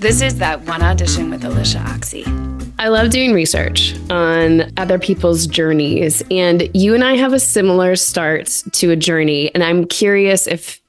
This is That One Audition with Alicia Oxy. I love doing research on other people's journeys, and you and I have a similar start to a journey. And I'm curious if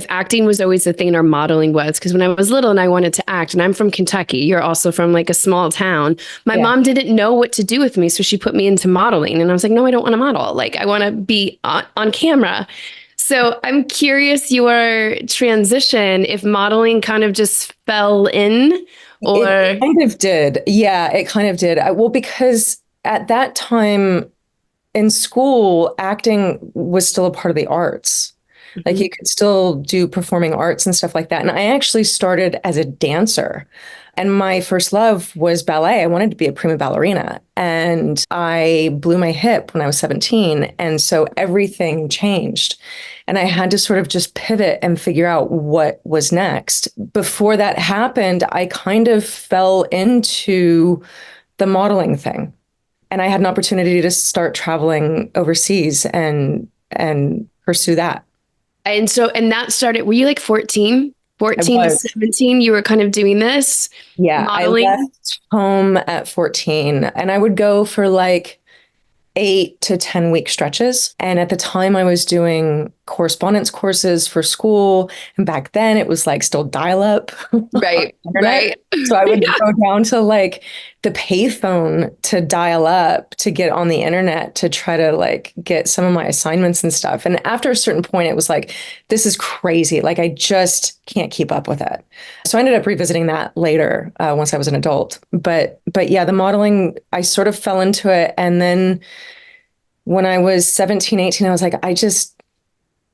acting was always the thing or modeling was, because when I was little and I wanted to act, and I'm from Kentucky, you're also from like a small town. My mom didn't know what to do with me, so she put me into modeling, and I was like, no, I don't want to model. Like, I want to be on camera. So I'm curious your transition, if modeling kind of just fell in, or it kind of did. Yeah, it kind of did. Well, because at that time in school, acting was still a part of the arts. Mm-hmm. Like you could still do performing arts and stuff like that. And I actually started as a dancer. And my first love was ballet. I wanted to be a prima ballerina. And I blew my hip when I was 17. And so everything changed. And I had to sort of just pivot and figure out what was next. Before that happened, I kind of fell into the modeling thing. And I had an opportunity to start traveling overseas and pursue that. And that started, were you like 14 to 17? You were kind of doing this? Yeah, modeling? I left home at 14 and I would go for like 8 to 10 week stretches. And at the time I was doing correspondence courses for school. And back then it was like still dial up. Right. Right. So I would go down to like the payphone to dial up to get on the internet to try to like get some of my assignments and stuff. And after a certain point, it was like, this is crazy. Like I just can't keep up with it. So I ended up revisiting that later once I was an adult. But yeah, the modeling, I sort of fell into it. And then when I was 17, 18, I was like,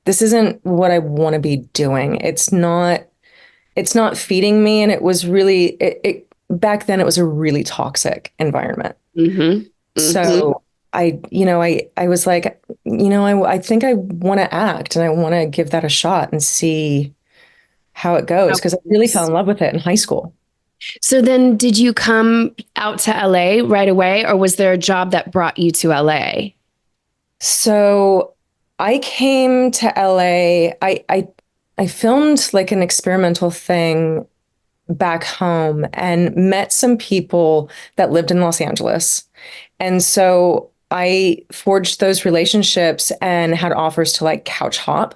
this isn't what I want to be doing. It's not feeding me. And it was really, back then it was a really toxic environment. Mm-hmm. Mm-hmm. So I was like, I think I want to act and I want to give that a shot and see how it goes. Because I really fell in love with it in high school. So then did you come out to LA right away, or was there a job that brought you to LA? So I came to LA. I filmed like an experimental thing back home and met some people that lived in Los Angeles. And so I forged those relationships and had offers to like couch hop.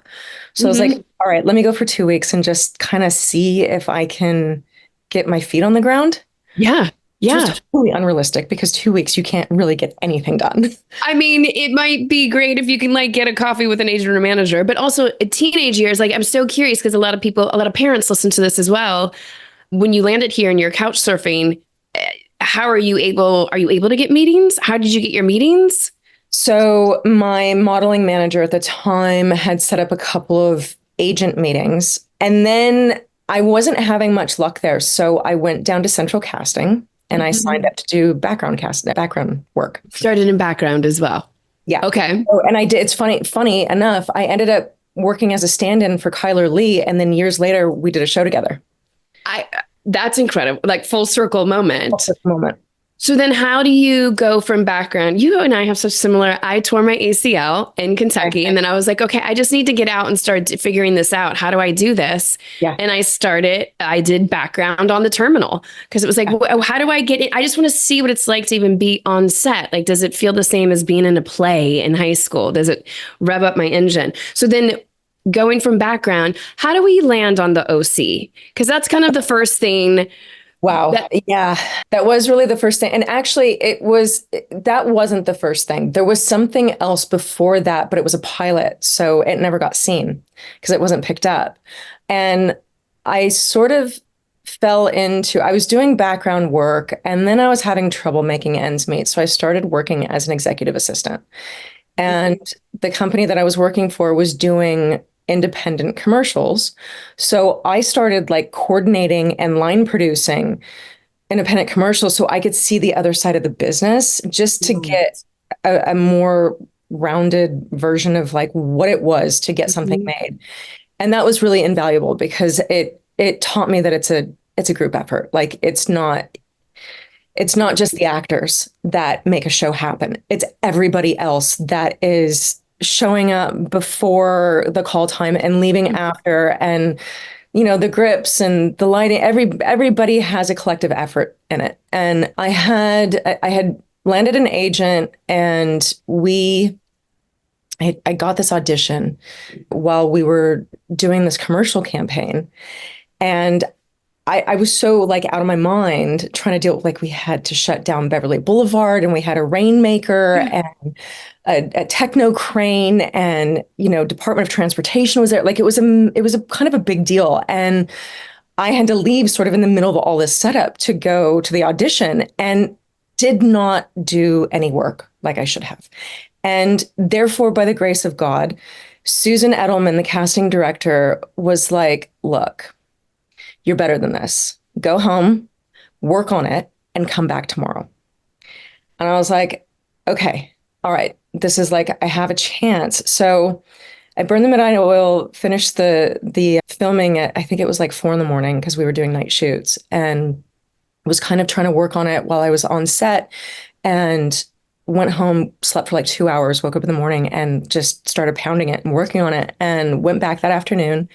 So I was like, all right, let me go for 2 weeks and just kind of see if I can get my feet on the ground. Yeah. Yeah. Which is totally unrealistic because 2 weeks, you can't really get anything done. I mean, it might be great if you can like get a coffee with an agent or a manager, but also teenage years, like I'm so curious because a lot of parents listen to this as well. When you landed here and you're couch surfing, how are you able to get meetings? How did you get your meetings? So my modeling manager at the time had set up a couple of agent meetings, and then I wasn't having much luck there. So I went down to Central Casting and I signed up to do background work. Started in background as well. Yeah. Okay. Oh, and I did. It's funny enough, I ended up working as a stand-in for Kyler Lee. And then years later, we did a show together. That's incredible. Like full circle moment. Full circle moment. So then how do you go from background? You and I have such similar, I tore my ACL in Kentucky. And then I was like, okay, I just need to get out and start figuring this out. How do I do this? Yeah. And I did background on the terminal because it was like, how do I get it? I just want to see what it's like to even be on set. Like, does it feel the same as being in a play in high school? Does it rev up my engine? So then going from background, how do we land on the OC? Because that's kind of the first thing. Wow. That was really the first thing. And actually that wasn't the first thing. There was something else before that, but it was a pilot. So it never got seen because it wasn't picked up. And I sort of I was doing background work and then I was having trouble making ends meet. So I started working as an executive assistant. And the company that I was working for was doing independent commercials. So I started like coordinating and line producing independent commercials so I could see the other side of the business just to get a more rounded version of like what it was to get something made. And that was really invaluable because it taught me that it's a group effort. Like it's not just the actors that make a show happen. It's everybody else that is showing up before the call time and leaving after and the grips and the lighting, everybody has a collective effort in it. And I had landed an agent, and I got this audition while we were doing this commercial campaign. And I was so like out of my mind trying to deal with, like, we had to shut down Beverly Boulevard, and we had a rainmaker and a techno crane, and Department of Transportation was there. Like, it was a kind of a big deal. And I had to leave sort of in the middle of all this setup to go to the audition, and did not do any work like I should have. And therefore, by the grace of God, Susan Edelman, the casting director, was like, look, you're better than this. Go home, work on it, and come back tomorrow. And I was like, okay, all right, this is like, I have a chance. So I burned the midnight oil, finished the filming at, I think it was like 4 a.m, because we were doing night shoots, and was kind of trying to work on it while I was on set, and went home, slept for like 2 hours, woke up in the morning, and just started pounding it and working on it, and went back that afternoon.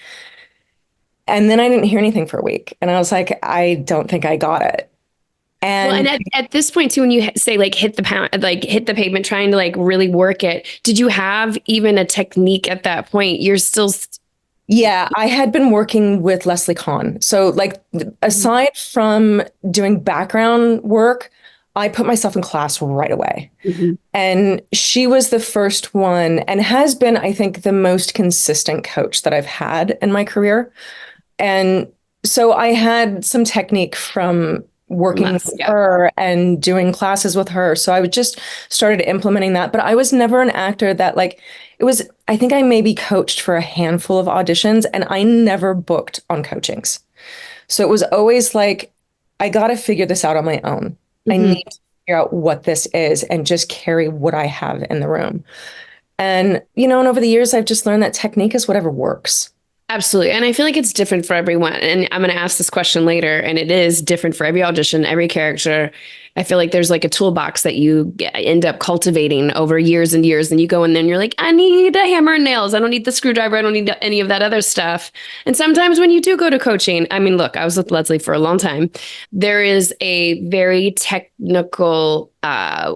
And then I didn't hear anything for a week. And I was like, I don't think I got it. And at this point too, when you say like hit the pavement, trying to like really work it, did you have even a technique at that point? You're still. Yeah, I had been working with Leslie Kahn. So like, aside from doing background work, I put myself in class right away. Mm-hmm. And she was the first one, and has been, I think, the most consistent coach that I've had in my career. And so I had some technique from working with her and doing classes with her. So I just started implementing that. But I was never an actor that, like, I think I maybe coached for a handful of auditions, and I never booked on coachings. So it was always like, I got to figure this out on my own. Mm-hmm. I need to figure out what this is and just carry what I have in the room. And, and over the years, I've just learned that technique is whatever works. Absolutely. And I feel like it's different for everyone. And I'm going to ask this question later. And it is different for every audition, every character. I feel like there's like a toolbox that you end up cultivating over years and years. And you go in there and you're like, I need a hammer and nails. I don't need the screwdriver. I don't need any of that other stuff. And sometimes when you do go to coaching, I mean, look, I was with Leslie for a long time. There is a very technical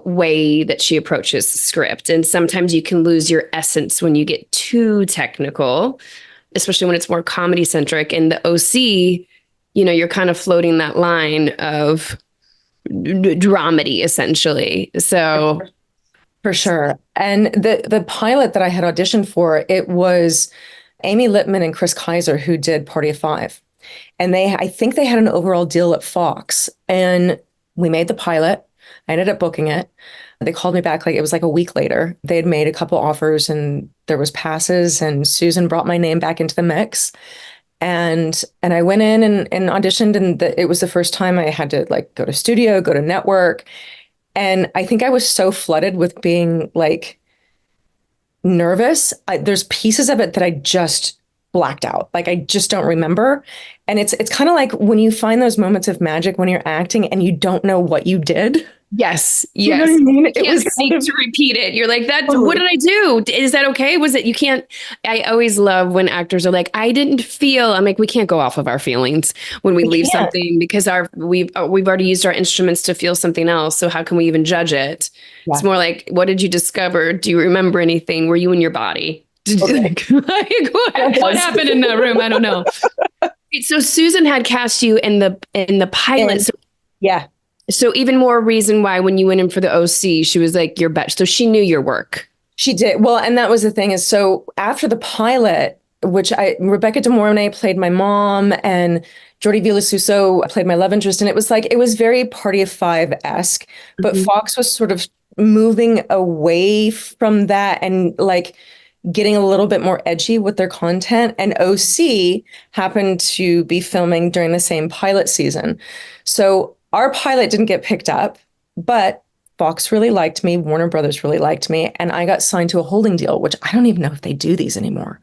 way that she approaches the script. And sometimes you can lose your essence when you get too technical, especially when it's more comedy centric. And the OC, you're kind of floating that line of dramedy, essentially. So for sure. And the pilot that I had auditioned for, it was Amy Lippman and Chris Kaiser, who did Party of Five. And I think they had an overall deal at Fox. And we made the pilot. I ended up booking it. They called me back, like, it was like a week later. They had made a couple offers, and there was passes, and Susan brought my name back into the mix. And I went in and auditioned, and it was the first time I had to, like, go to studio, go to network. And I think I was so flooded with being, like, nervous. There's pieces of it that I just blacked out. Like, I just don't remember. And it's kind of like when you find those moments of magic when you're acting and you don't know what you did. Yes. You know what I mean? It was to repeat it. You're like, what did I do? Is that okay? Was it, you can't, I always love when actors are like, I didn't feel, I'm like, we can't go off of our feelings when we leave something, because we've already used our instruments to feel something else. So how can we even judge it? Yeah. It's more like, what did you discover? Do you remember anything? Were you in your body? Okay. what happened in that room? I don't know. So Susan had cast you in the pilot. Yeah. So even more reason why when you went in for the OC, she was like your best. So she knew your work. She did. Well, and that was the thing is, so after the pilot, which Rebecca De Mornay played my mom, and Jordi Villasuso played my love interest. And it was very Party of Five-esque, but mm-hmm. Fox was sort of moving away from that and like getting a little bit more edgy with their content. And OC happened to be filming during the same pilot season. So our pilot didn't get picked up, but Fox really liked me. Warner Brothers really liked me. And I got signed to a holding deal, which I don't even know if they do these anymore.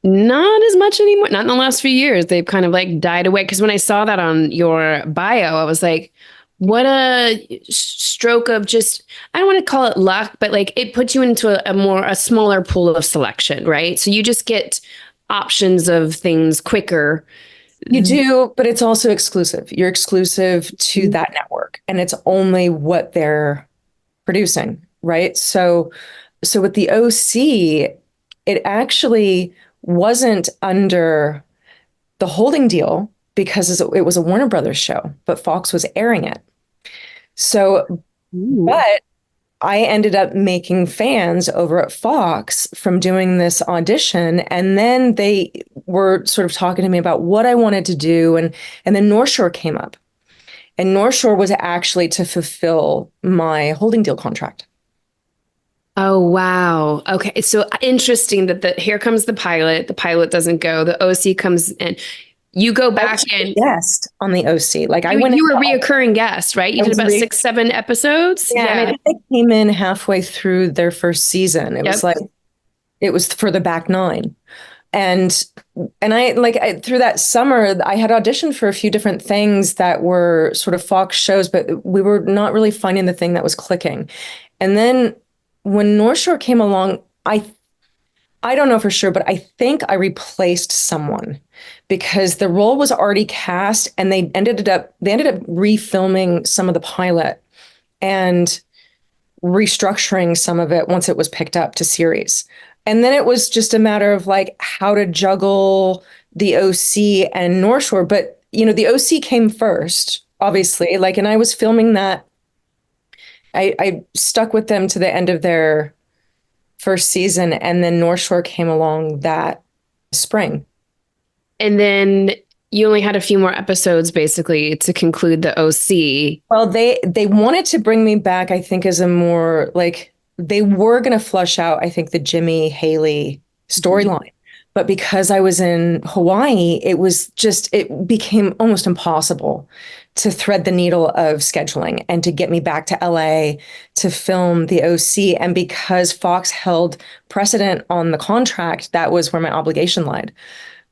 Not as much anymore. Not in the last few years. They've kind of like died away. Because when I saw that on your bio, I was like, what a stroke of just, I don't want to call it luck, but like it puts you into a smaller pool of selection, right? So you just get options of things quicker. You do, but it's also exclusive. You're exclusive to that network, and it's only what they're producing, right? So with the OC, it actually wasn't under the holding deal because it was a Warner Brothers show, but Fox was airing it. So, Ooh. but I ended up making fans over at Fox from doing this audition. And then they were sort of talking to me about what I wanted to do. And then North Shore came up. And North Shore was actually to fulfill my holding deal contract. Oh, wow. Okay. So interesting that here comes the pilot. The pilot doesn't go. The OC comes in. You go I back was a and guest on the OC. Like I went. you were a reoccurring guest, right? You I did was about 6, 7 episodes. Yeah, and I think they came in halfway through their first season. It Yep. was like it was for the back nine. And through that summer, I had auditioned for a few different things that were sort of Fox shows, but we were not really finding the thing that was clicking. And then when North Shore came along, I don't know for sure, but I think I replaced someone because the role was already cast and they ended up refilming some of the pilot and restructuring some of it once it was picked up to series. And then it was just a matter of like how to juggle the OC and North Shore. But the OC came first, obviously. Like, and I was filming that. I stuck with them to the end of their first season, and then North Shore came along that spring. And then you only had a few more episodes basically to conclude the OC. Well, they wanted to bring me back, I think, as a more like they were going to flush out, I think, the Jimmy Haley storyline. But because I was in Hawaii, it became almost impossible to thread the needle of scheduling and to get me back to LA to film the OC. And because Fox held precedent on the contract, that was where my obligation lied.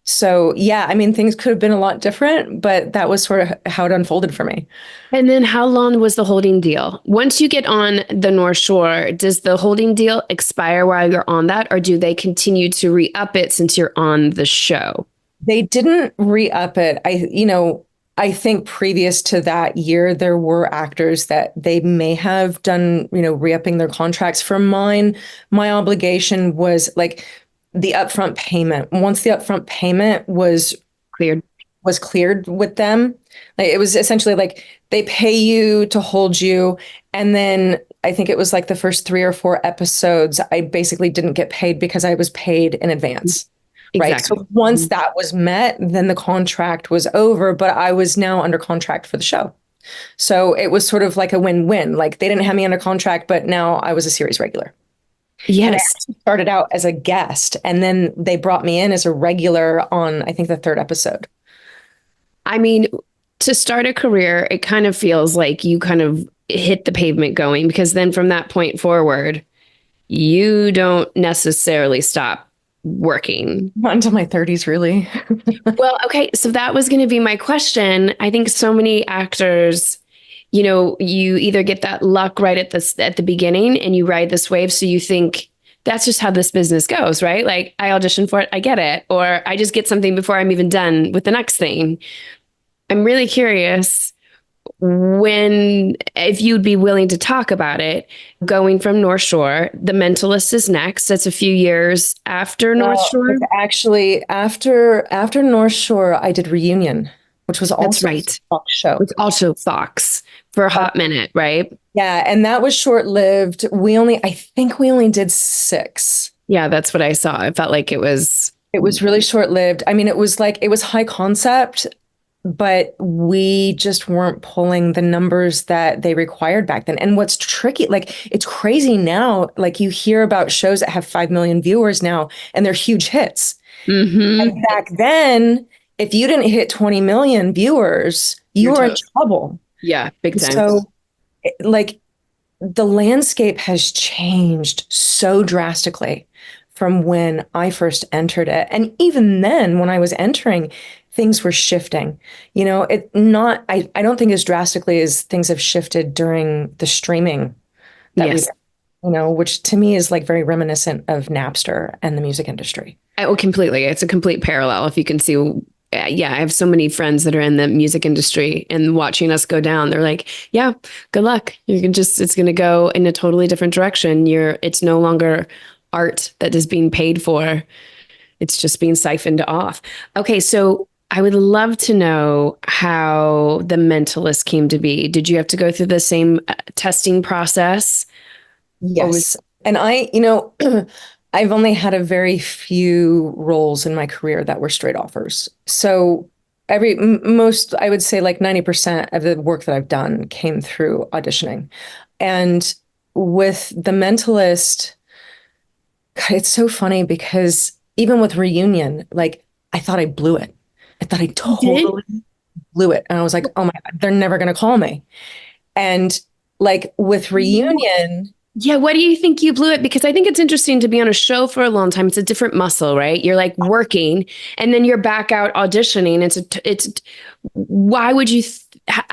So, yeah, I mean, things could have been a lot different, but that was sort of how it unfolded for me. And then how long was the holding deal? Once you get on the North Shore, does the holding deal expire while you're on that, or do they continue to re-up it since you're on the show? They didn't re-up it. I think previous to that year, there were actors that they may have done, re-upping their contracts. For mine, my obligation was like the upfront payment. Once the upfront payment was cleared with them, like, it was essentially like they pay you to hold you. And then I think it was like the first 3 or 4 episodes, I basically didn't get paid because I was paid in advance. Right. Exactly. So once that was met, then the contract was over, but I was now under contract for the show. So it was sort of like a win-win. Like they didn't have me under contract, but now I was a series regular. Yes. And I started out as a guest, and then they brought me in as a regular on, I think, the 3rd episode. I mean, to start a career, it kind of feels like you kind of hit the pavement going, because then from that point forward, you don't necessarily stop working. Not until my 30s, really. Well, okay. So that was going to be my question. I think so many actors, you either get that luck right at the beginning and you ride this wave. So you think that's just how this business goes, right? Like I audition for it, I get it, or I just get something before I'm even done with the next thing. I'm really curious if you'd be willing to talk about it, going from North Shore. The Mentalist is next. That's a few years after North Shore. It's actually after North Shore, I did Reunion, which was also a Fox show. It's also Fox for a hot minute, right? Yeah, and that was short-lived. I think we only did 6. Yeah, that's what I saw. I felt like it was really short-lived. I mean, it was high concept, but we just weren't pulling the numbers that they required back then. And what's tricky, like it's crazy now, like you hear about shows that have 5 million viewers now and they're huge hits. Mm-hmm. And back then, if you didn't hit 20 million viewers, you were in trouble. Yeah, big time. So like the landscape has changed so drastically from when I first entered it. And even then, when I was entering, things were shifting. I don't think as drastically as things have shifted during the streaming that which to me is like very reminiscent of Napster and the music industry. Oh, completely. It's a complete parallel if you can see yeah, I have so many friends that are in the music industry and watching us go down. They're like, yeah, good luck. It's going to go in a totally different direction. It's no longer art that is being paid for. It's just being siphoned off. Okay. So I would love to know how the Mentalist came to be. Did you have to go through the same testing process? Yes. And I've only had a very few roles in my career that were straight offers. So most, I would say like 90% of the work that I've done came through auditioning. And with The Mentalist, God, it's so funny because even with Reunion, like I thought I blew it. I thought I totally blew it. And I was like, oh my God, they're never going to call me. And like with Reunion, yeah, what do you think you blew it? Because I think it's interesting to be on a show for a long time. It's a different muscle, right? You're like working, and then you're back out auditioning. Why would you?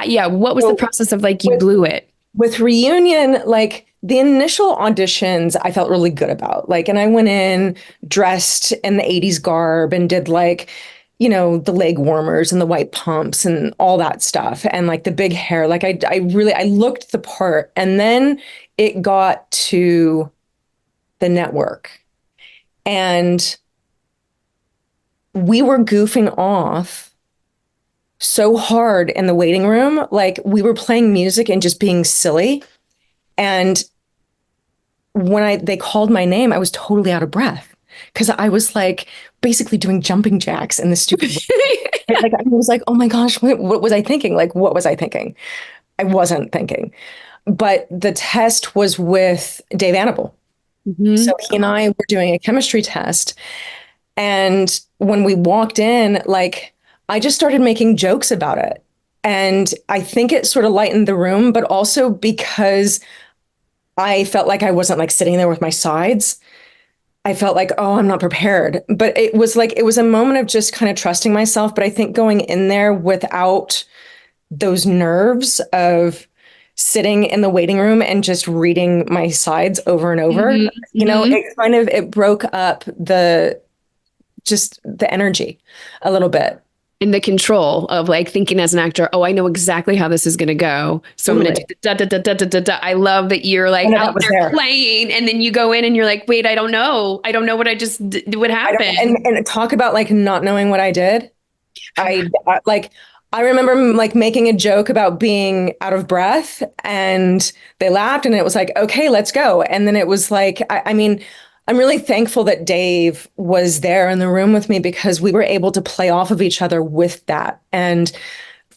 Yeah, what was the process of like you blew it? With Reunion, like the initial auditions, I felt really good about. Like, and I went in dressed in the '80s garb and did like, the leg warmers and the white pumps and all that stuff, and like the big hair. Like I looked the part, and then it got to the network and we were goofing off so hard in the waiting room. Like we were playing music and just being silly. And when they called my name, I was totally out of breath because I was like basically doing jumping jacks in the stupid like I was like, oh my gosh, what was I thinking? Like, what was I thinking? I wasn't thinking. But the test was with Dave Annable. Mm-hmm. So he and I were doing a chemistry test. And when we walked in, like, I just started making jokes about it. And I think it sort of lightened the room, but also because I felt like I wasn't like sitting there with my sides. I felt like, oh, I'm not prepared. But it was a moment of just kind of trusting myself. But I think going in there without those nerves of sitting in the waiting room and just reading my sides over and over, it broke up the energy a little bit. In the control of like thinking as an actor, oh, I know exactly how this is going to go. So totally. I'm going to do da, da, da, da, da, da, da. I love that you're like out there playing and then you go in and you're like, wait, I don't know what I just what happened. And talk about like not knowing what I did. I remember like making a joke about being out of breath and they laughed and it was like, okay, let's go. And then it was like, I mean, I'm really thankful that Dave was there in the room with me because we were able to play off of each other with that. And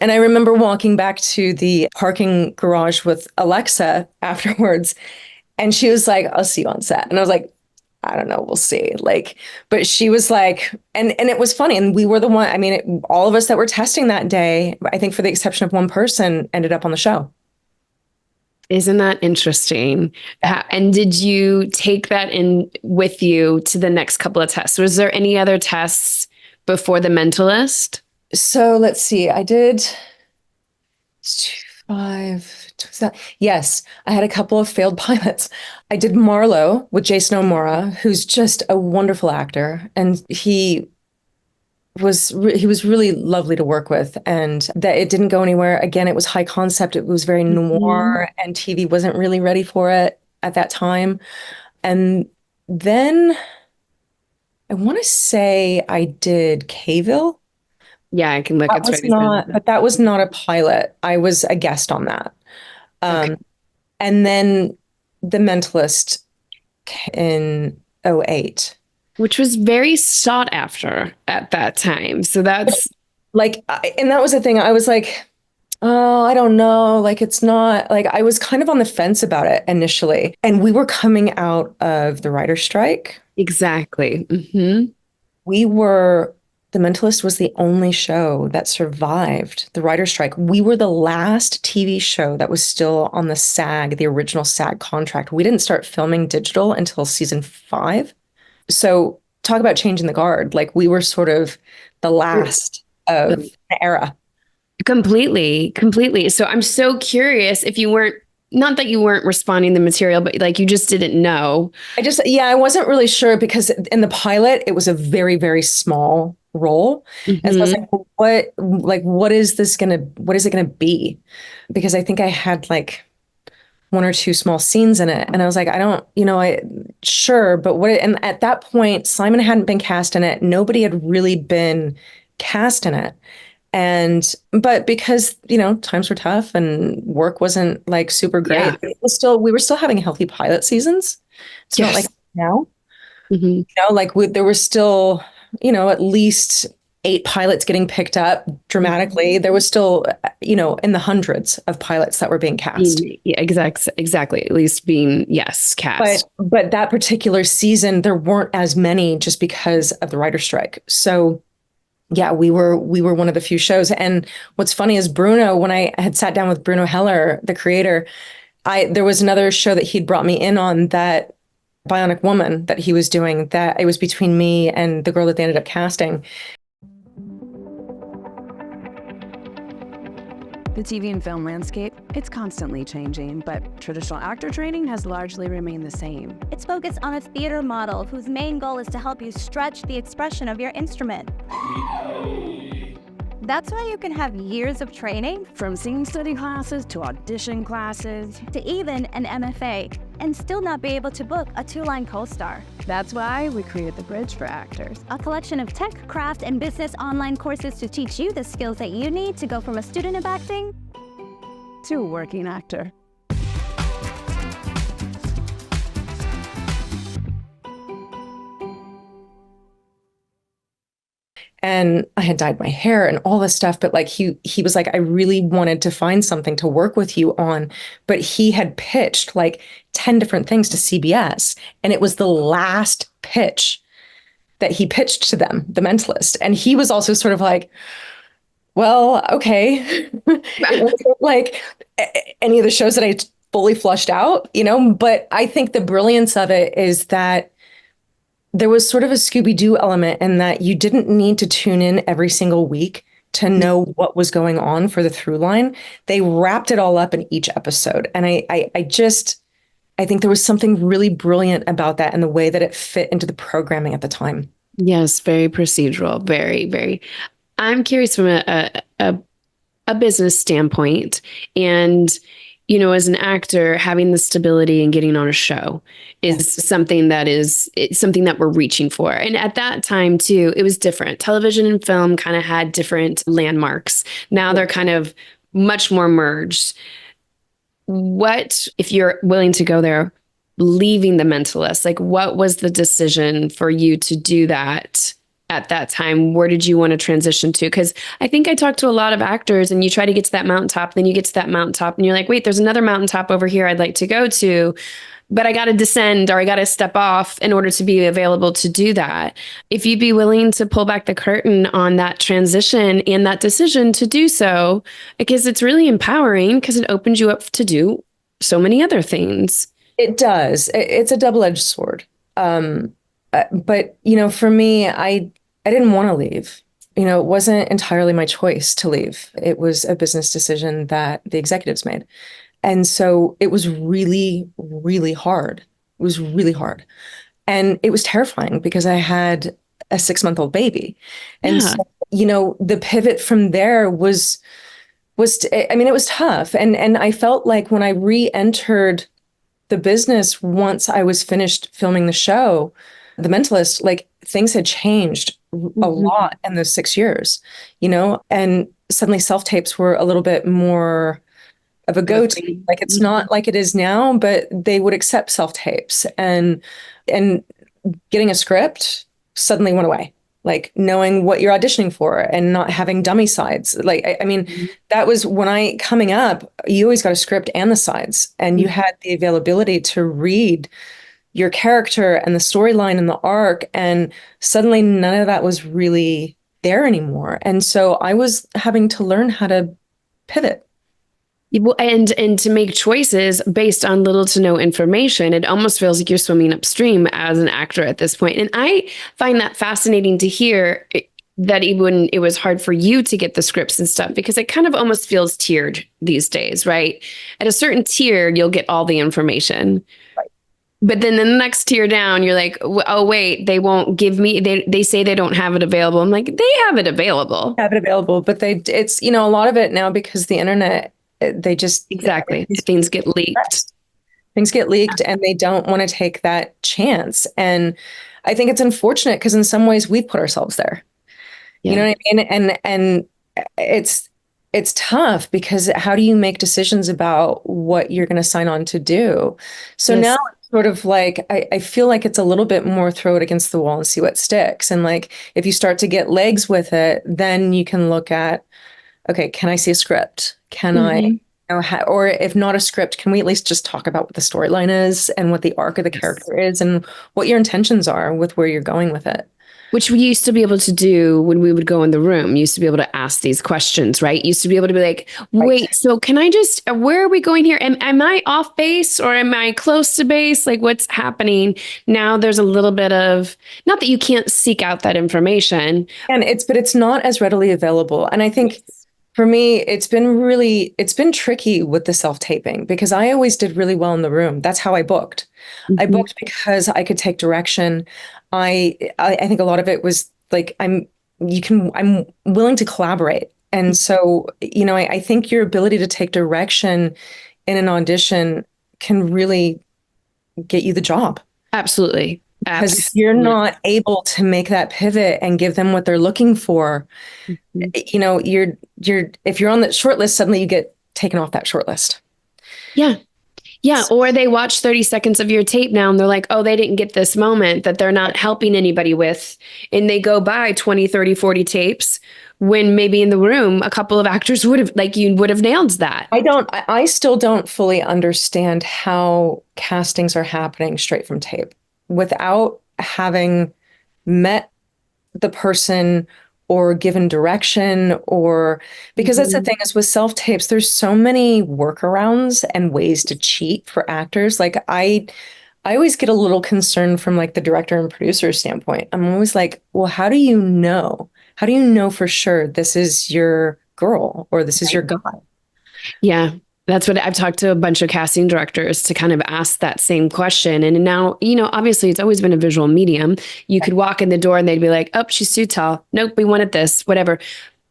I remember walking back to the parking garage with Alexa afterwards. And she was like, I'll see you on set. And I was like, I don't know, we'll see. Like, but she was like, and it was funny. And we were the one, I mean, all of us that were testing that day, I think for the exception of one person, ended up on the show. Isn't that interesting? And did you take that in with you to the next couple of tests? Was there any other tests before The Mentalist? So let's see. I did 5. Yes, I had a couple of failed pilots. I did Marlowe with Jason O'Mara, who's just a wonderful actor. And he was really lovely to work with, and that it didn't go anywhere. Again, it was high concept. It was very noir, and TV wasn't really ready for it at that time. And then I want to say I did Kville. Yeah, I can look. But that was not a pilot. I was a guest on that. Okay. And then The Mentalist in 2008. Which was very sought after at that time. So that's like, and that was the thing. I was like, oh, I don't know. Like, it's not like I was kind of on the fence about it initially. And we were coming out of the writer's strike. Exactly. Mm-hmm. The Mentalist was the only show that survived the writer's strike. We were the last TV show that was still on the SAG, the original SAG contract. We didn't start filming digital until season 5. So talk about changing the guard. Like we were sort of the last of the era. Completely. So I'm so curious if you weren't, not that you weren't responding to the material, but like you just didn't know. I wasn't really sure because in the pilot, it was a very, very small role. And so I was like, well, what is it gonna be? Because I think I had like one or two small scenes in it. And I was like, I don't, sure, but what, and at that point, Simon hadn't been cast in it. Nobody had really been cast in it. But because, times were tough and work wasn't like super great, we were still having healthy pilot seasons. It's not like now, there were still, at least 8 pilots getting picked up dramatically. There was still, in the hundreds of pilots that were being cast. Yeah, exactly. At least being, cast. But that particular season, there weren't as many just because of the writer's strike. So yeah, we were one of the few shows. And what's funny is Bruno, when I had sat down with Bruno Heller, the creator, there was another show that he'd brought me in on, that Bionic Woman that he was doing, that it was between me and the girl that they ended up casting. The TV and film landscape, it's constantly changing, but traditional actor training has largely remained the same. It's focused on a theater model whose main goal is to help you stretch the expression of your instrument. That's why you can have years of training, From scene study classes to audition classes, to even an MFA, and still not be able to book a 2-line co-star. That's why we created The Bridge for Actors. A collection of tech, craft, and business online courses to teach you the skills that you need to go from a student of acting To a working actor. And I had dyed my hair and all this stuff, but like he was like, I really wanted to find something to work with you on. But he had pitched like 10 different things to CBS. And it was the last pitch that he pitched to them, The Mentalist. And he was also sort of like, well, okay. It wasn't like any of the shows that I fully flushed out, but I think the brilliance of it is that there was sort of a Scooby-Doo element in that you didn't need to tune in every single week to know what was going on for the through line. They wrapped it all up in each episode. And I think there was something really brilliant about that and the way that it fit into the programming at the time. Yes, very procedural, very, very. I'm curious from a business standpoint, and as an actor, having the stability and getting on a show is something that we're reaching for. And at that time too, it was different. Television and film kind of had different landmarks. Now they're kind of much more merged. What, if you're willing to go there, leaving The Mentalist, like what was the decision for you to do that at that time? Where did you want to transition to? Because I think I talked to a lot of actors, and you try to get to that mountaintop, then you get to that mountaintop and you're like, wait, there's another mountaintop over here I'd like to go to, but I got to descend or I got to step off in order to be available to do that. If you'd be willing to pull back the curtain on that transition and that decision to do so, because it's really empowering, because it opens you up to do so many other things. It does. It's a double-edged sword. But, for me, I didn't want to leave. It wasn't entirely my choice to leave. It was a business decision that the executives made. And so it was really, really hard. It was really hard. And it was terrifying because I had a 6-month-old baby. And so, the pivot from there was it was tough. And I felt like when I re-entered the business, once I was finished filming the show, The Mentalist, like things had changed a lot in those 6 years, and suddenly self-tapes were a little bit more of a go-to. Like it's not like it is now, but they would accept self-tapes, and getting a script suddenly went away. Like knowing what you're auditioning for and not having dummy sides. Like, that was when coming up, you always got a script and the sides, and you had the availability to read your character and the storyline and the arc. And suddenly none of that was really there anymore. And so I was having to learn how to pivot. And to make choices based on little to no information. It almost feels like you're swimming upstream as an actor at this point. And I find that fascinating to hear that even it was hard for you to get the scripts and stuff, because it kind of almost feels tiered these days, right? At a certain tier, you'll get all the information. Right. But then the next tier down, you're like, oh, wait, they won't give me, they say they don't have it available. I'm like, they have it available. Have it available, but it's, a lot of it now, because the internet, they just. Exactly. Things get leaked. Things get leaked and they don't want to take that chance. And I think it's unfortunate because in some ways we put ourselves there. You know what I mean? And it's tough because how do you make decisions about what you're going to sign on to do? So now it's sort of like, I feel like it's a little bit more throw it against the wall and see what sticks. And like, if you start to get legs with it, then you can look at, okay, can I see a script? Can I, or if not a script, can we at least just talk about what the storyline is and what the arc of the character is and what your intentions are with where you're going with it? Which we used to be able to do when we would go in the room. Used to be able to ask these questions, right? Used to be able to be like, wait, so can I just, where are we going here? Am I off base or am I close to base? Like what's happening? Now there's a little bit of, not that you can't seek out that information. But it's not as readily available. And I think for me, it's been tricky with the self-taping because I always did really well in the room. That's how I booked. I booked because I could take direction. I think a lot of it was like, I'm willing to collaborate. And so, I think your ability to take direction in an audition can really get you the job. Absolutely. Because if you're not able to make that pivot and give them what they're looking for, if you're on that short list, suddenly you get taken off that short list. Yeah. Yeah. Or they watch 30 seconds of your tape now and they're like, oh, they didn't get this moment that they're not helping anybody with. And they go by 20, 30, 40 tapes when maybe in the room, a couple of actors would have nailed that. I still don't fully understand how castings are happening straight from tape without having met the person or given direction, or because that's the thing is with self-tapes, there's so many workarounds and ways to cheat for actors. Like I always get a little concerned from like the director and producer standpoint. I'm always like, well, how do you know? How do you know for sure this is your girl or this is your guy? Yeah. That's what I've talked to a bunch of casting directors to kind of ask that same question. And now, obviously it's always been a visual medium. You could walk in the door and they'd be like, oh, she's too tall. Nope, we wanted this, whatever.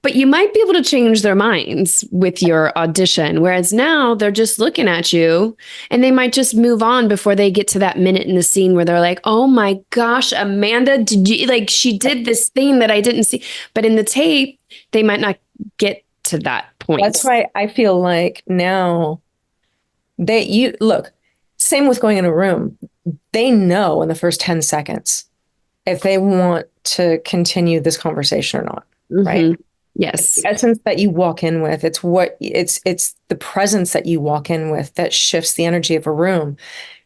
But you might be able to change their minds with your audition. Whereas now they're just looking at you and they might just move on before they get to that minute in the scene where they're like, oh my gosh, Amanda, she did this thing that I didn't see. But in the tape, they might not get to that point. That's why I feel like now same with going in a room. They know in the first 10 seconds if they want to continue this conversation or not. Right. Yes. The essence that you walk in with, it's the presence that you walk in with that shifts the energy of a room.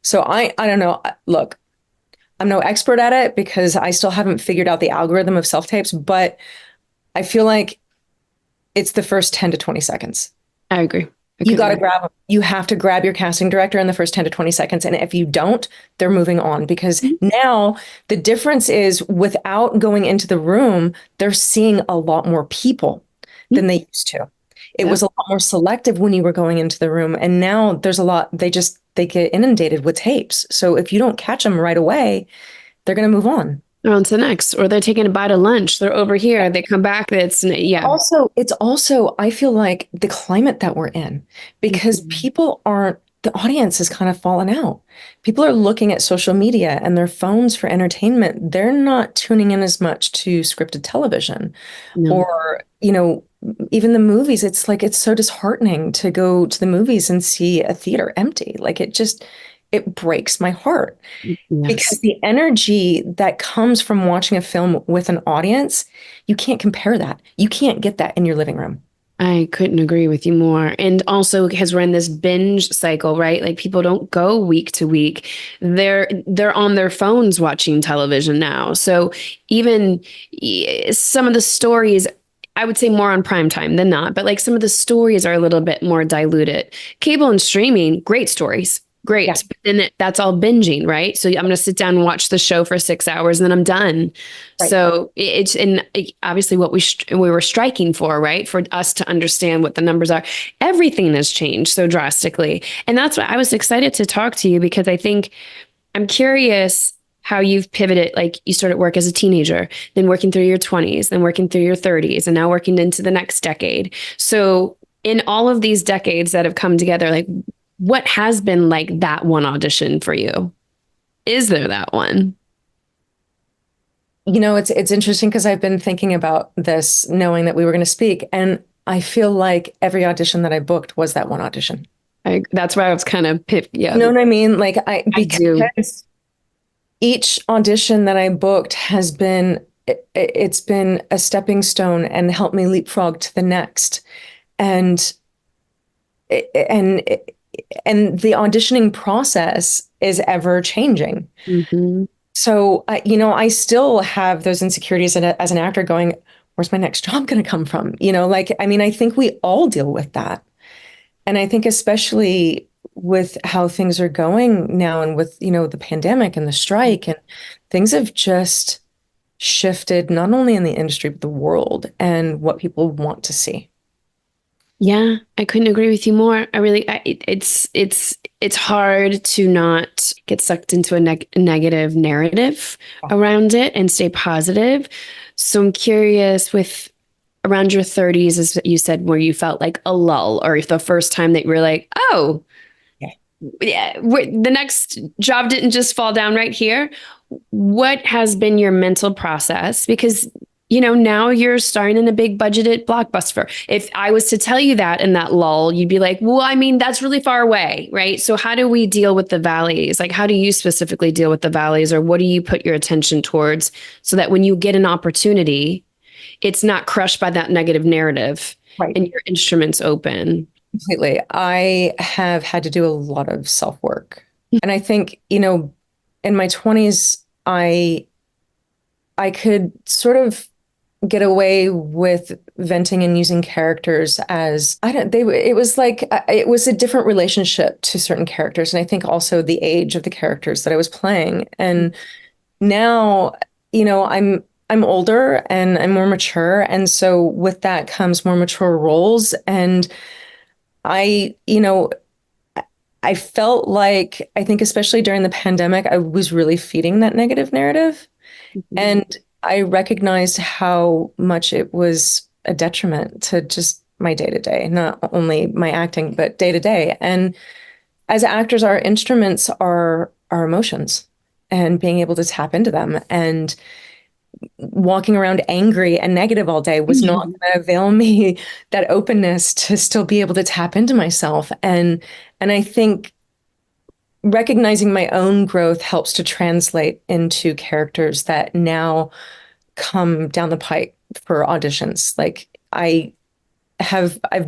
So I don't know. Look, I'm no expert at it because I still haven't figured out the algorithm of self-tapes, but I feel like it's the first 10 to 20 seconds. I agree. You got to grab them. You have to grab your casting director in the first 10 to 20 seconds. And if you don't, they're moving on because now the difference is without going into the room, they're seeing a lot more people than they used to. It was a lot more selective when you were going into the room. And now there's a lot, they get inundated with tapes. So if you don't catch them right away, they're going to move on. They're on to the next, or they're taking a bite of lunch. They're over here. They come back. It's also, I feel like the climate that we're in, because the audience has kind of fallen out. People are looking at social media and their phones for entertainment. They're not tuning in as much to scripted television or, even the movies. It's like, it's so disheartening to go to the movies and see a theater empty. Like it breaks my heart because the energy that comes from watching a film with an audience, you can't compare that. You can't get that in your living room. I couldn't agree with you more. And also because we're in this binge cycle, right? Like people don't go week to week. They're on their phones watching television now. So even some of the stories, I would say more on prime time than not, but like some of the stories are a little bit more diluted. Cable and streaming, great stories. Great. Yeah. But then that's all binging, right? So I'm going to sit down and watch the show for 6 hours and then I'm done. Right. So it's obviously what we were striking for, right? For us to understand what the numbers are. Everything has changed so drastically. And that's why I was excited to talk to you because I think I'm curious how you've pivoted. Like you started work as a teenager, then working through your 20s, then working through your 30s, and now working into the next decade. So in all of these decades that have come together, like what has been like that one audition for you? Is there that one? You know, it's interesting because I've been thinking about this, knowing that we were going to speak, and I feel like every audition that I booked was that one audition. That's why I was kind of yeah. You know what I mean? Like I do. because each audition that I booked has been it's been a stepping stone and helped me leapfrog to the next. And and and the auditioning process is ever changing. Mm-hmm. So, you know, I still have those insecurities as an actor going, where's my next job going to come from? You know, like, I mean, I think we all deal with that. And I think especially with how things are going now and with, you know, the pandemic and the strike and things have just shifted not only in the industry, but the world and what people want to see. Yeah, I couldn't agree with you more. It's hard to not get sucked into a negative narrative around it and stay positive. So I'm curious with around your 30s, as you said, where you felt like a lull, or if the first time that you were like, oh, yeah, the next job didn't just fall down right here. What has been your mental process? Because you know, now you're starring in a big budgeted blockbuster. If I was to tell you that in that lull, you'd be like, well, I mean, that's really far away, right? So how do we deal with the valleys? Like, how do you specifically deal with the valleys, or what do you put your attention towards so that when you get an opportunity, it's not crushed by that negative narrative, right, and your instrument's open? Completely. I have had to do a lot of self-work. And I think, you know, in my 20s, I could sort of get away with venting and using characters as it was like it was a different relationship to certain characters, and I think also the age of the characters that I was playing. And now, you know, I'm older and I'm more mature, and so with that comes more mature roles. And you know, I felt like, I think especially during the pandemic, I was really feeding that negative narrative. Mm-hmm. And I recognized how much it was a detriment to just my day to day, not only my acting, but day to day. And as actors, our instruments are our emotions, and being able to tap into them. And walking around angry and negative all day was not going to avail me that openness to still be able to tap into myself. And I think recognizing my own growth helps to translate into characters that now come down the pike for auditions. Like I've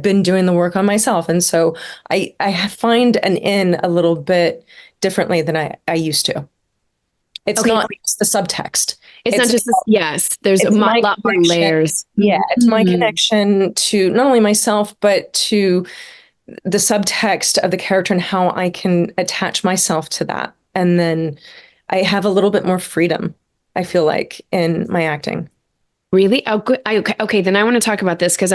been doing the work on myself. And so I find an in a little bit differently than I used to. It's not just the subtext. It's not just this, yes, there's a lot more layers. Yeah, it's my connection to not only myself, but to the subtext of the character and how I can attach myself to that. And then I have a little bit more freedom, I feel like, in my acting. Really? Oh, good. Okay. Then I want to talk about this because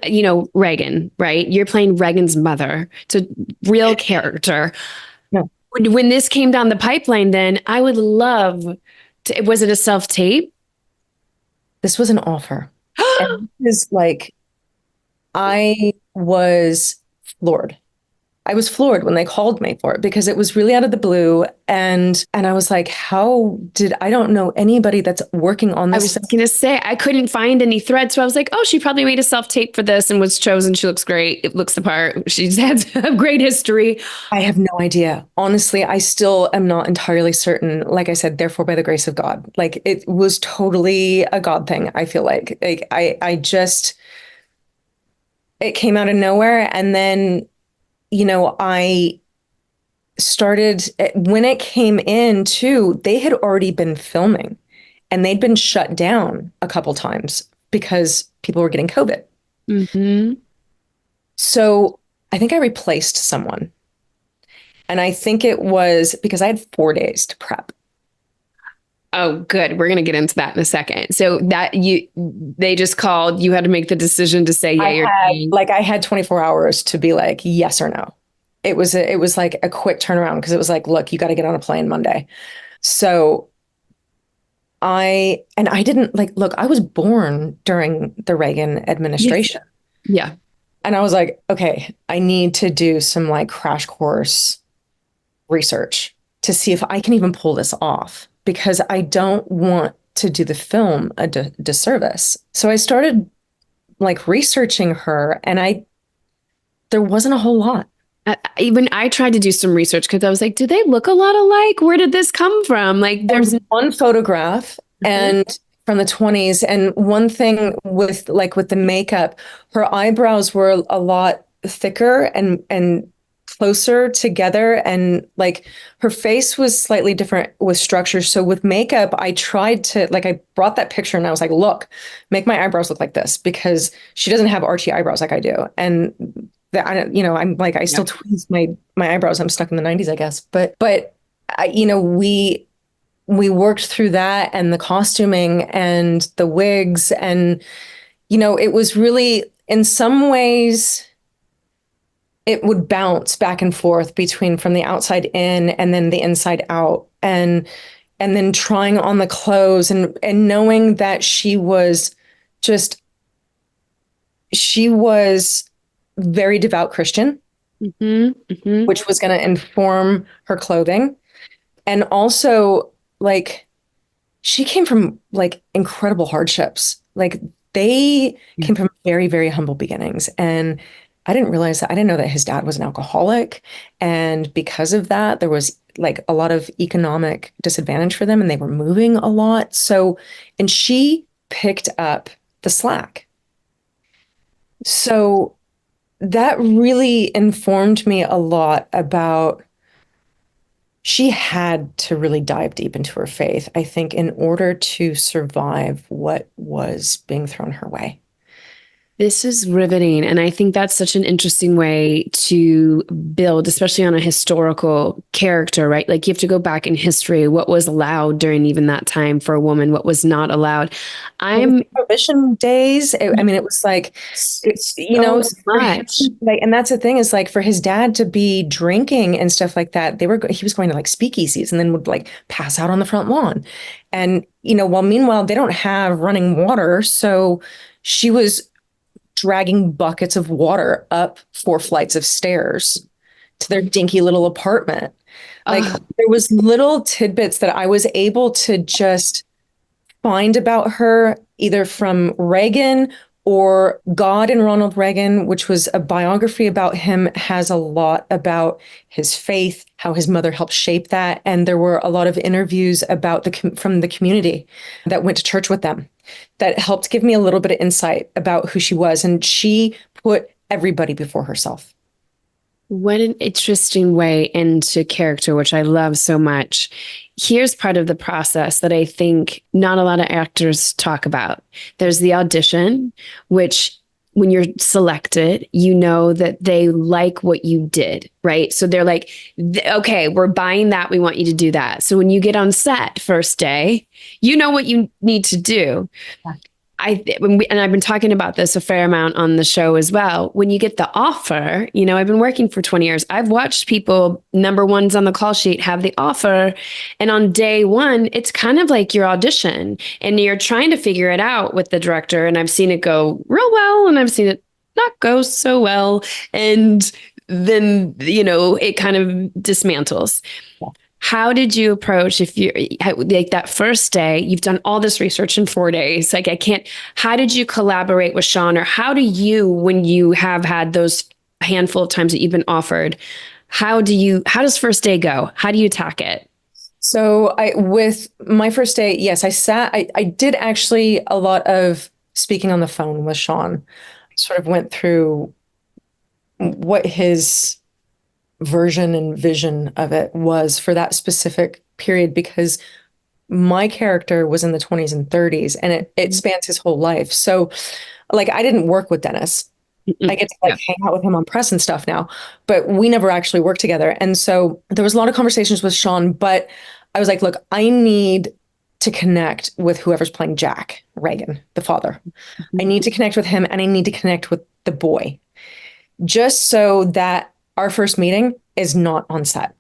you know, Reagan, right? You're playing Reagan's mother. It's a real character. Yeah. When this came down the pipeline, then I would love to, was it a self-tape? This was an offer. And it was like, I was floored. I was floored when they called me for it because it was really out of the blue. And I was like, I don't know anybody that's working on this. I was going to say, I couldn't find any thread. So I was like, oh, she probably made a self-tape for this and was chosen. She looks great. It looks the part. She's had a great history. I have no idea. Honestly, I still am not entirely certain. Like I said, therefore, by the grace of God, like it was totally a God thing. I feel like it came out of nowhere. And then, you know, I started, when it came in too, they had already been filming and they'd been shut down a couple times because people were getting COVID. Mm-hmm. So I think I replaced someone. And I think it was because I had 4 days to prep. Oh, good. We're going to get into that in a second. So they just called, you had to make the decision to say, yeah, I had 24 hours to be like, yes or no. it was like a quick turnaround because it was like, look, you got to get on a plane Monday. So I didn't like, look, I was born during the Reagan administration. Yeah. And I was like, okay, I need to do some like crash course research to see if I can even pull this off because I don't want to do the film a disservice. So I started like researching her and there wasn't a whole lot. Even I tried to do some research because I was like, do they look a lot alike? Where did this come from? Like There's one photograph and from the 20s. And one thing with the makeup, her eyebrows were a lot thicker and closer together. And like her face was slightly different with structure. So with makeup, I tried to I brought that picture and I was like, look, make my eyebrows look like this because she doesn't have archy eyebrows like I do. And that I'm like, I still tweeze my eyebrows. I'm stuck in the 90s, I guess. But we worked through that and the costuming and the wigs. And, it was really, in some ways, it would bounce back and forth between from the outside in and then the inside out. And then trying on the clothes and knowing that she was very devout Christian, which was going to inform her clothing. And also, like, she came from like incredible hardships. Like, they came from very, very humble beginnings. And I didn't know that his dad was an alcoholic. And because of that, there was like a lot of economic disadvantage for them and they were moving a lot. So, and she picked up the slack. So that really informed me a lot about she had to really dive deep into her faith, I think, in order to survive what was being thrown her way. This is riveting. And I think that's such an interesting way to build, especially on a historical character, right? Like you have to go back in history, what was allowed during even that time for a woman, what was not allowed. Prohibition days. I mean, it was like, much. And that's the thing is like for his dad to be drinking and stuff like that, he was going to like speakeasies and then would like pass out on the front lawn. And, meanwhile, they don't have running water. So she was dragging buckets of water up 4 flights of stairs to their dinky little apartment. Like there was little tidbits that I was able to just find about her, either from Reagan or God and Ronald Reagan, which was a biography about him, has a lot about his faith, how his mother helped shape that. And there were a lot of interviews about from the community that went to church with them that helped give me a little bit of insight about who she was. And she put everybody before herself. What an interesting way into character, which I love so much. Here's part of the process that I think not a lot of actors talk about. There's the audition, which when you're selected, you know that they like what you did, right? So they're like, okay, we're buying that. We want you to do that. So when you get on set first day, you know what you need to do. Yeah. And I've been talking about this a fair amount on the show as well. When you get the offer, I've been working for 20 years. I've watched people, number ones on the call sheet, have the offer. And on day one, it's kind of like your audition and you're trying to figure it out with the director. And I've seen it go real well and I've seen it not go so well. And then, it kind of dismantles. Yeah. How did you approach if you like that first day, you've done all this research in 4 days, how did you collaborate with Sean, or how do you, when you have had those handful of times that you've been offered, how does first day go? How do you attack it? So with my first day, yes, I did actually a lot of speaking on the phone with Sean. I sort of went through what his version and vision of it was for that specific period, because my character was in the 20s and 30s and it spans his whole life. So like I didn't work with Dennis. I get to hang out with him on press and stuff now, but we never actually worked together. And so there was a lot of conversations with Sean, but I was like, look, I need to connect with whoever's playing Jack Reagan, the father. I need to connect with him and I need to connect with the boy, just so that our first meeting is not on set.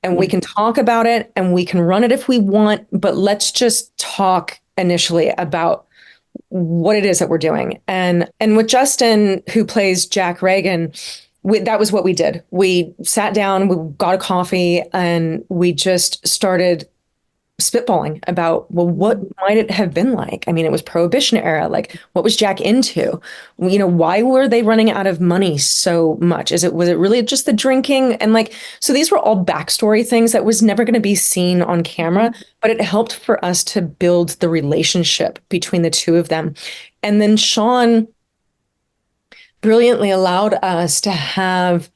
And we Mm. can talk about it and we can run it if we want, but let's just talk initially about what it is that we're doing. And with Justin, who plays Jack Reagan, that was what we did. We sat down, we got a coffee, and we just started spitballing about, well, what might it have been like? I mean, it was Prohibition era. Like, what was Jack into? You know, why were they running out of money so much? Was it really just the drinking? And like, so these were all backstory things that was never going to be seen on camera, but it helped for us to build the relationship between the two of them. And then Sean brilliantly allowed us to have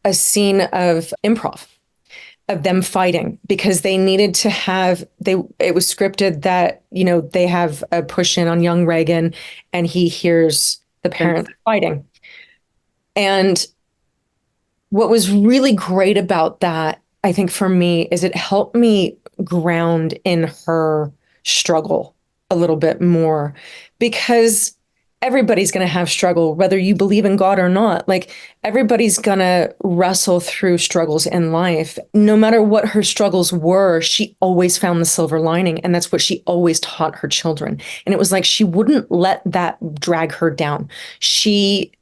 a scene of improv, of them fighting, because they needed to have, it was scripted that, you know, they have a push in on young Reagan and he hears the parents fighting. And what was really great about that, I think for me, is it helped me ground in her struggle a little bit more, because everybody's going to have struggle, whether you believe in God or not. Like, everybody's going to wrestle through struggles in life. No matter what her struggles were, she always found the silver lining. And that's what she always taught her children. And it was like, she wouldn't let that drag her down. She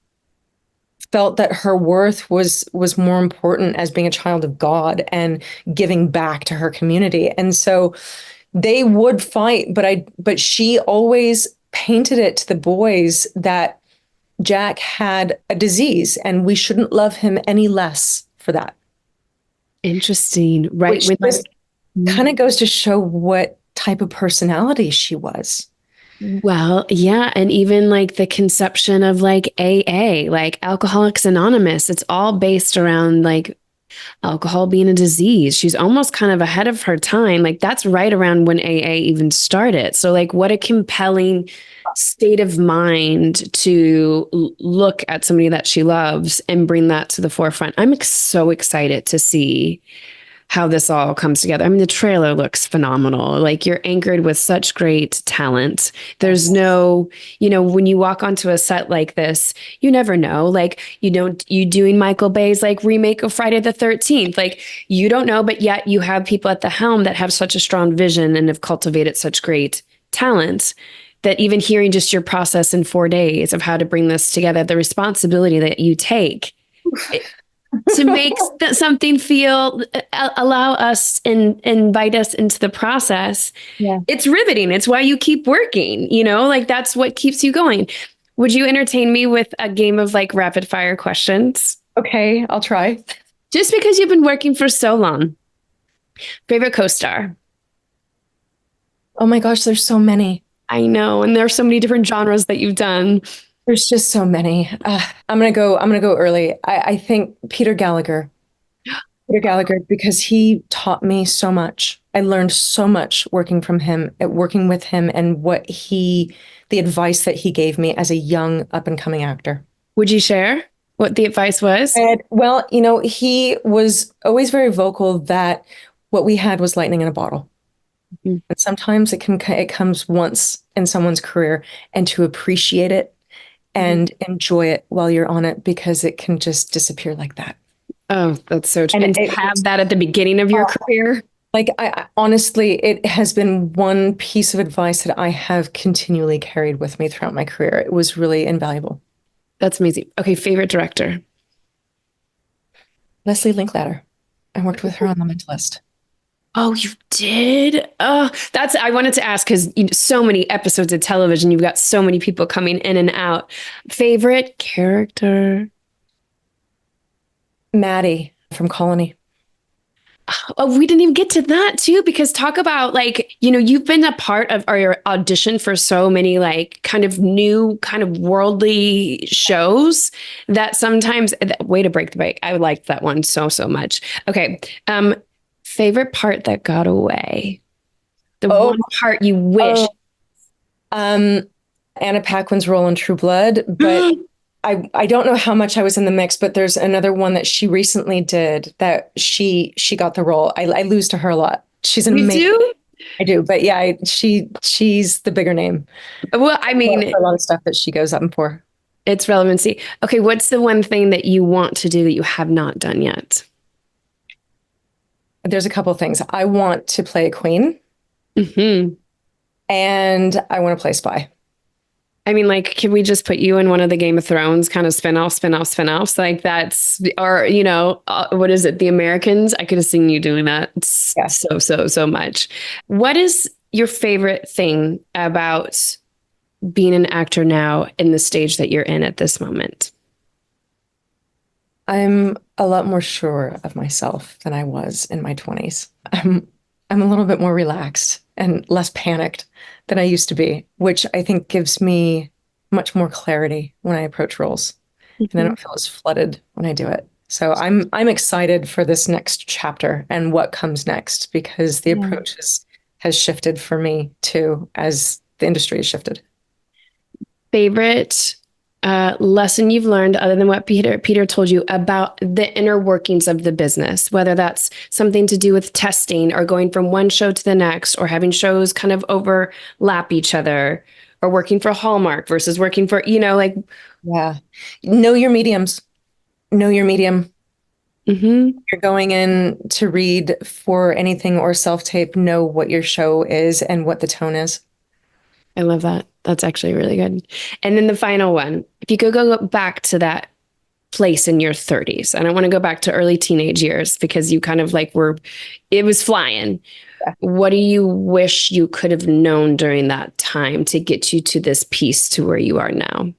felt that her worth was more important as being a child of God and giving back to her community. And so they would fight, but she always painted it to the boys that Jack had a disease and we shouldn't love him any less for that. Interesting. Right. Which kind of goes to show what type of personality she was. Well, yeah. And even like the conception of like AA, like Alcoholics Anonymous, it's all based around like alcohol being a disease. She's almost kind of ahead of her time. Like, that's right around when AA even started. So like, what a compelling state of mind to look at somebody that she loves and bring that to the forefront. I'm so excited to see how this all comes together. I mean, the trailer looks phenomenal. Like, you're anchored with such great talent. There's no, you know, when you walk onto a set like this, you never know. Like, you doing Michael Bay's like remake of Friday the 13th. Like, you don't know, but yet you have people at the helm that have such a strong vision and have cultivated such great talent that even hearing just your process in 4 days of how to bring this together, the responsibility that you take to make something feel, allow us and invite us into the process. Yeah. It's riveting. It's why you keep working, you know, like, that's what keeps you going. Would you entertain me with a game of like rapid fire questions? Okay, I'll try. Just because you've been working for so long. Favorite co-star? Oh my gosh, there's so many. I know. And there are so many different genres that you've done. There's just so many. I'm gonna go early. I think Peter Gallagher, because he taught me so much. I learned so much working with him, and the advice that he gave me as a young up and coming actor. Would you share what the advice was? Well, you know, he was always very vocal that what we had was lightning in a bottle. Mm-hmm. And sometimes it comes once in someone's career, and to appreciate it and enjoy it while you're on it, because it can just disappear like that. Oh, that's so true. And to have that at the beginning of your career. Like, I honestly, it has been one piece of advice that I have continually carried with me throughout my career. It was really invaluable. That's amazing. Okay, favorite director? Leslie Linklater. I worked with her on The Mentalist. Oh, you did? Oh, I wanted to ask, because so many episodes of television, you've got so many people coming in and out. Favorite character? Maddie from Colony. Oh, we didn't even get to that too, because talk about like, you know, you've been a part of our audition for so many like kind of new, kind of worldly shows that sometimes, way to break the bank. I liked that one so much. Okay. Favorite part that got away? The one part you wish. Anna Paquin's role in True Blood, but I don't know how much I was in the mix, but there's another one that she recently did that she got the role. I lose to her a lot. She's an amazing. You do? I do, but yeah, she's the bigger name. Well, I mean, a lot of stuff that she goes up for. It's relevancy. Okay, what's the one thing that you want to do that you have not done yet? There's a couple of things. I want to play a queen, Mm-hmm. and I want to play spy. I mean, like, can we just put you in one of the Game of Thrones kind of spin-offs? Like that's, or, what is it? The Americans? I could have seen you doing that Yeah. so much. What is your favorite thing about being an actor now in the stage that you're in at this moment? I'm a lot more sure of myself than I was in my 20s. I'm a little bit more relaxed and less panicked than I used to be, which I think gives me much more clarity when I approach roles. And I don't feel as flooded when I do it. So I'm excited for this next chapter and what comes next, because the approach has shifted for me too, as the industry has shifted. Favorite lesson you've learned, other than what Peter told you about the inner workings of the business, whether that's something to do with testing or going from one show to the next, or having shows kind of overlap each other, or working for Hallmark versus working for, like. Yeah. Know your mediums. Know your medium. Mm-hmm. You're going in to read for anything or self-tape, know what your show is and what the tone is. I love that. That's actually really good. And then the final one, if you could go back to that place in your 30s, and I want to go back to early teenage years, because you kind of like it was flying. Yeah. What do you wish you could have known during that time to get you to this piece to where you are now?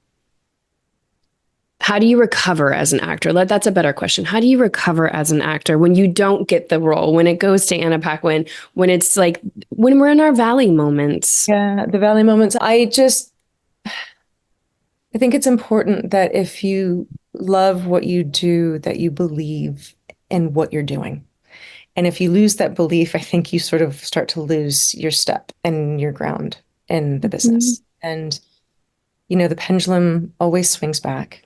How do you recover as an actor? That's a better question. How do you recover as an actor when you don't get the role, when it goes to Anna Paquin, when it's like, when we're in our valley moments? Yeah, the valley moments. I think it's important that if you love what you do, that you believe in what you're doing. And if you lose that belief, I think you sort of start to lose your step and your ground in the business. And, the pendulum always swings back.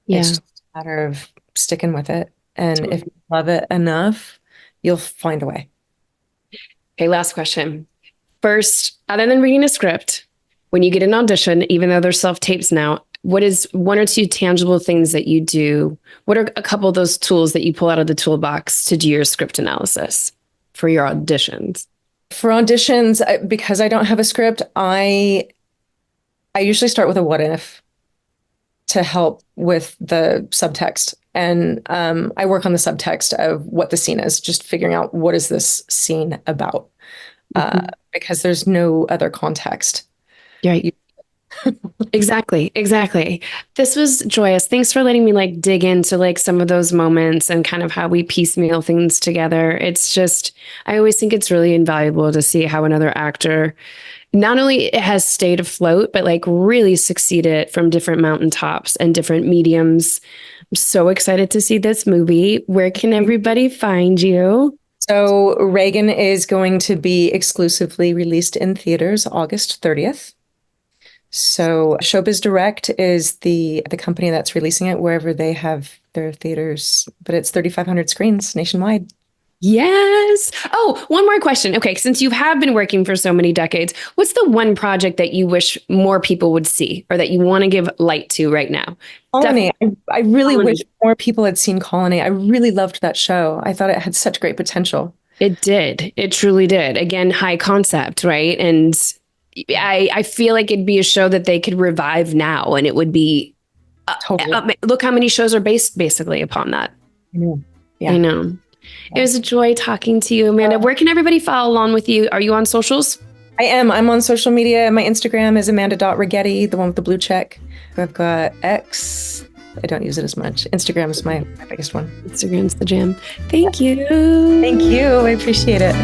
Yeah. It's just a matter of sticking with it. And if you love it enough, you'll find a way. Okay, last question. First, other than reading a script, when you get an audition, even though they're self-tapes now, what is one or two tangible things that you do? What are a couple of those tools that you pull out of the toolbox to do your script analysis for your auditions? For auditions, because I don't have a script, I usually start with a what if to help with the subtext. And I work on the subtext of what the scene is, just figuring out what is this scene about, because there's no other context. Right. Exactly. This was joyous. Thanks for letting me dig into some of those moments and kind of how we piecemeal things together. It's just, I always think it's really invaluable to see how another actor not only has stayed afloat, but really succeeded from different mountaintops and different mediums. I'm so excited to see this movie. Where can everybody find you? So Reagan is going to be exclusively released in theaters August 30th. So Showbiz Direct is the company that's releasing it wherever they have their theaters, but it's 3,500 screens nationwide. Yes. Oh, one more question. Okay, since you have been working for so many decades, what's the one project that you wish more people would see, or that you want to give light to right now? Colony. I really wish more people had seen Colony. I really loved that show. I thought it had such great potential. It did. It truly did. Again, high concept, right? And I feel like it'd be a show that they could revive now, and it would be Totally. Look how many shows are based basically upon that. Yeah. I know. It was a joy talking to you, Amanda. Where can everybody follow along with you? Are you on socials? I am. I'm on social media. My Instagram is Amanda.Righetti, the one with the blue check. I've got X. I don't use it as much. Instagram is my biggest one. Instagram's the jam. Thank you. Thank you. I appreciate it.